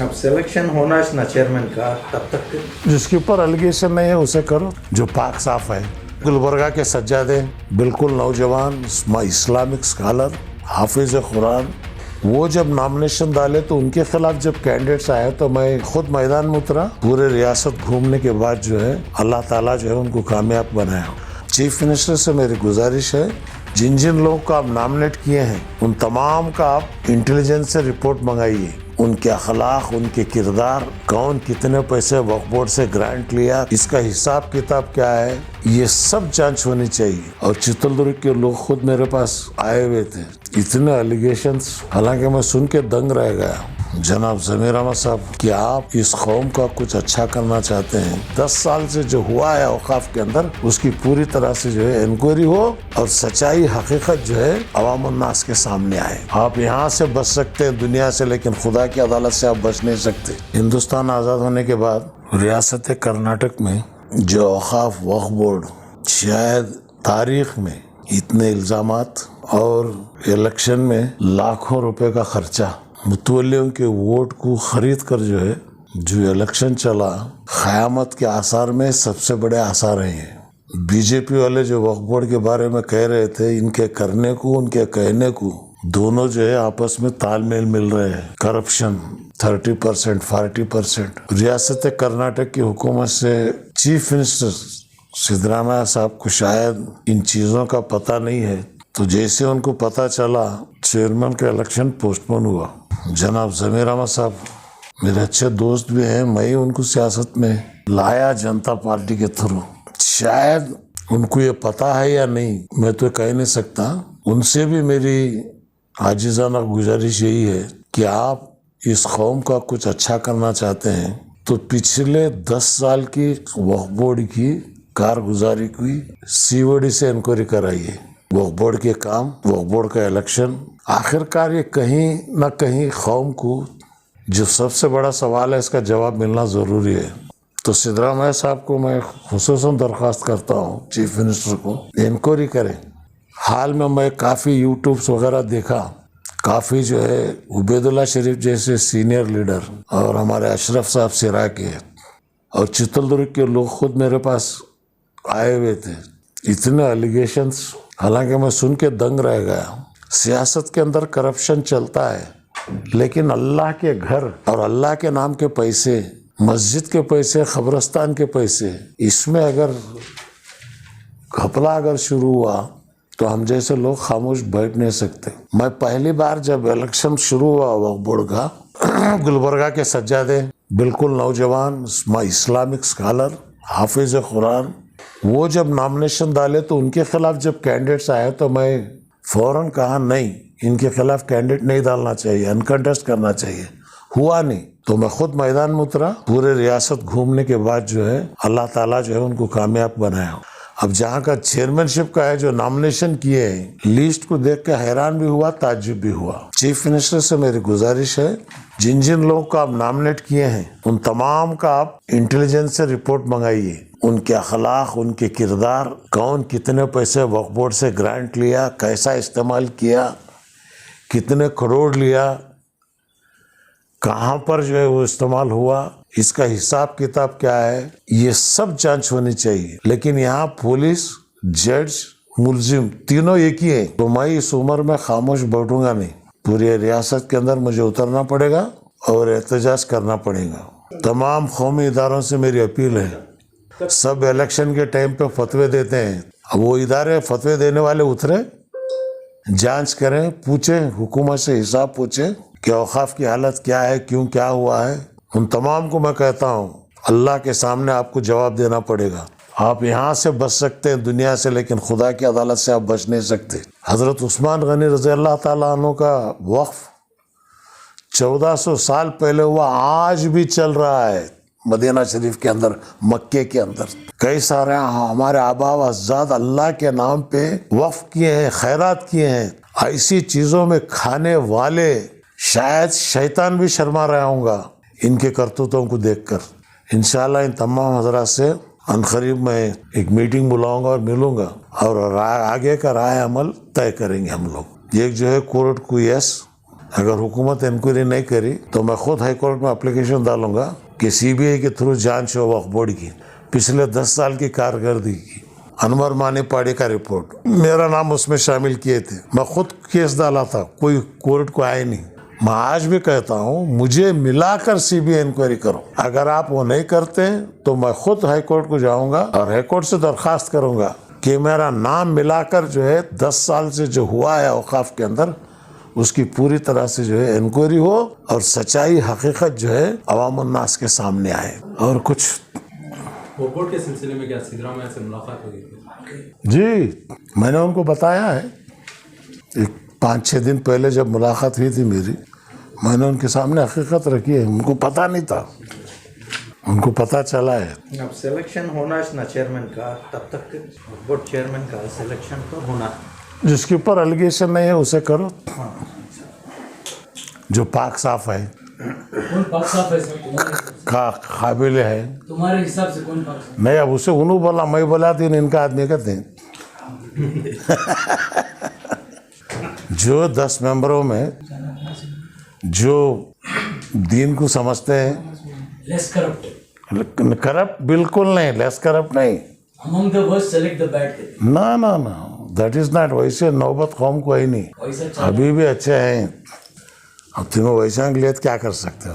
अब सिलेक्शन होना है ना चेयरमैन का, तब तक जिसके ऊपर एलिगेशन नहीं है उसे करो, जो पाक साफ है। गुलबर्गा के सज्जादे बिल्कुल नौजवान इस्लामिक स्कॉलर हाफिज कुरान, वो जब नॉमिनेशन डाले तो उनके खिलाफ जब कैंडिडेट्स आए तो मैं खुद मैदान में उतरा। पूरे रियासत घूमने के बाद जो है अल्लाह ताला जो है उनको कामयाब बनाया। चीफ मिनिस्टर से मेरी गुजारिश है, जिन जिन लोगों को आप नॉमिनेट किए हैं उन तमाम का आप इंटेलिजेंस से रिपोर्ट मंगाइए, उनके अखलाक, उनके किरदार, कौन कितने पैसे वक्फ बोर्ड से ग्रांट लिया, इसका हिसाब किताब क्या है, ये सब जांच होनी चाहिए। और चित्रदुर्ग के लोग खुद मेरे पास आए हुए थे, इतने एलिगेशंस, हालांकि मैं सुन के दंग रह गया। जनाब ज़मीर अहमद साहब, कि आप इस कौम का कुछ अच्छा करना चाहते हैं, 10 साल से जो हुआ है औकाफ के अंदर उसकी पूरी तरह से जो है इंक्वायरी हो और सच्चाई हकीकत जो है अवाम उन्नास के सामने आए। आप यहाँ से बच सकते हैं दुनिया से, लेकिन खुदा की अदालत से आप बच नहीं सकते। हिंदुस्तान आज़ाद होने के बाद रियासत कर्नाटक में जो औकाफ वक्फ बोर्ड, शायद तारीख में इतने इल्ज़ामात और इलेक्शन में लाखों रुपए का खर्चा, मुतवल्लियों के वोट को खरीद कर जो इलेक्शन चला, क़यामत के आसार में सबसे बड़े आसार हैं। बीजेपी वाले जो वक्फ बोर्ड के बारे में कह रहे थे, इनके करने को उनके कहने को दोनों जो है आपस में तालमेल मिल रहे हैं। करप्शन 30%, 40%। रियासत कर्नाटक की हुकूमत से चीफ मिनिस्टर सिद्धरामैया साहब को शायद इन चीज़ों का पता नहीं है, तो जैसे उनको पता चला चेयरमैन का इलेक्शन पोस्टपोन हुआ। जनाब ज़मीर अहमद साहब मेरे अच्छे दोस्त भी हैं, मैं ही उनको सियासत में लाया जनता पार्टी के थ्रू। शायद उनको ये पता है या नहीं मैं तो कह नहीं सकता। उनसे भी मेरी आजिज़ाना गुजारिश यही है कि आप इस कौम का कुछ अच्छा करना चाहते हैं तो पिछले 10 साल की वक्फ बोर्ड की कारगुजारी की सीओडी से इंक्वायरी कराइए। वक्फ बोर्ड के काम, वक्फ बोर्ड का इलेक्शन, आखिरकार ये कहीं ना कहीं कौम को जो सबसे बड़ा सवाल है इसका जवाब मिलना ज़रूरी है। तो सिद्धरामैया साहब को मैं खुसूसन दरख्वास्त करता हूँ, चीफ मिनिस्टर को इंक्वायरी करें। हाल में मैं काफ़ी यूट्यूब्स वगैरह देखा, काफ़ी जो है उबैदुल्ला शरीफ जैसे सीनियर लीडर और हमारे अशरफ साहब सिरा के और चित्रदुर्ग के लोग खुद मेरे पास आए हुए थे, इतने एलिगेशंस, हालांकि मैं सुन के दंग रह गया। सियासत के अंदर करप्शन चलता है, लेकिन अल्लाह के घर और अल्लाह के नाम के पैसे, मस्जिद के पैसे, कब्रिस्तान के पैसे, इसमें अगर घपला अगर शुरू हुआ तो हम जैसे लोग खामोश बैठ नहीं सकते। मैं पहली बार जब इलेक्शन शुरू हुआ वक्फ बोर्ड का, गुलबर्गा के सज्जादे बिल्कुल नौजवान इस्लामिक स्कॉलर हाफिज कुरान, वो जब नॉमिनेशन डाले तो उनके खिलाफ जब कैंडिडेट्स आए तो मैं फौरन कहा नहीं, इनके खिलाफ कैंडिडेट नहीं डालना चाहिए, अनकंटेस्ट करना चाहिए। हुआ नहीं तो मैं खुद मैदान में उतरा। पूरे रियासत घूमने के बाद जो है अल्लाह ताला जो है उनको कामयाब बनाया। अब जहाँ का चेयरमैनशिप का है, जो नॉमिनेशन किए हैं, लिस्ट को देख के हैरान भी हुआ, ताज्जुब भी हुआ। चीफ मिनिस्टर से मेरी गुजारिश है, जिन जिन लोगों को आप नॉमिनेट किए हैं उन तमाम का आप इंटेलिजेंस से रिपोर्ट मंगाइए, उनके अखलाक, उनके किरदार, कौन कितने पैसे वक्फ बोर्ड से ग्रांट लिया, कैसा इस्तेमाल किया, कितने करोड़ लिया, कहाँ पर जो है वो इस्तेमाल हुआ, इसका हिसाब किताब क्या है, ये सब जांच होनी चाहिए। लेकिन यहाँ पुलिस, जज, मुलजिम तीनों एक ही है, तो मैं इस उम्र में खामोश बैठूंगा नहीं। पूरी रियासत के अंदर मुझे उतरना पड़ेगा और एहतजाज करना पड़ेगा। तमाम कौमी इदारों से मेरी अपील है, सब इलेक्शन के टाइम पे फतवे देते हैं, अब वो इदारे फतवे देने वाले उतरे, जांच करें, पूछें, हुकूमत से हिसाब पूछें कि औकाफ की हालत क्या है, क्यों क्या हुआ है। उन तमाम को मैं कहता हूँ अल्लाह के सामने आपको जवाब देना पड़ेगा। आप यहाँ से बच सकते हैं दुनिया से, लेकिन खुदा की अदालत से आप बच नहीं सकते। हज़रत उस्मान गनी रज़ी अल्लाह ताला अन्हु का वक्फ 1400 साल पहले हुआ, आज भी चल रहा है मदीना शरीफ के अंदर, मक्के के अंदर। कई सारे हमारे आबा व अज़दाद अल्लाह के नाम पे वक्फ किए हैं, खैरात किए हैं। ऐसी चीज़ों में खाने वाले शायद शैतान भी शर्मा रहा होगा इनके करतूतों को देखकर। इंशाअल्लाह इन तमाम हज़रात से अनकरीब मैं एक मीटिंग बुलाऊंगा और मिलूंगा और आगे का राय अमल तय करेंगे हम लोग। एक जो है कोर्ट को यस, अगर हुकूमत इंक्वायरी नहीं करी तो मैं खुद हाई कोर्ट में एप्लीकेशन डालूंगा कि सीबीआई के थ्रू जांच हो वक्फ बोर्ड की पिछले 10 साल की कारकर्दगी की। अनवर मानी पाड़ी का रिपोर्ट मेरा नाम उसमें शामिल किए थे, मैं खुद केस डाला था, कोई कोर्ट को आए नहीं। मैं आज भी कहता हूँ मुझे मिलाकर सीबीआई इंक्वायरी करो। अगर आप वो नहीं करते तो मैं खुद हाई कोर्ट को जाऊंगा और हाई कोर्ट से दरखास्त करूंगा कि मेरा नाम मिलाकर जो है 10 साल से जो हुआ है औकाफ के अंदर उसकी पूरी तरह से जो है इंक्वायरी हो और सच्चाई हकीकत जो है अवाम उन्नास के सामने आए। और कुछ बोर्ड के सिलसिले में क्या सिद्धरामैया से मुलाकात हुई थी? जी, मैंने उनको बताया है। एक 5-6 दिन पहले जब मुलाकात हुई थी मेरी, मैंने उनके सामने हकीकत रखी है। उनको पता नहीं था, उनको पता चला है। अब सिलेक्शन होना है ना चेयरमैन का, तब तक बोर्ड चेयरमैन का सिलेक्शन तो होना। जिसके ऊपर एलिगेशन नहीं है उसे करो, जो पाक साफ है, कौन पाक साफ है सर तुम्हारे हिसाब से? काबिल है। तुम्हारे हिसाब से कौन पाक साफ? नहीं, अब उसे उन्होंने बोला, मैं बोला तीन इनका आदमी कहते हैं। जो 10 मेंबरों में जो दीन को समझते हैं, लेस करप्ट, करप्ट बिल्कुल नहीं, लेस करप्ट नहीं, among the worst select the bad. ना ना ना, दैट इज नॉट। वैसे नौबत कौम को ही नहीं, वैसा अभी भी अच्छे हैं। अब तुम्हें वैसा के लिए क्या कर सकते हो।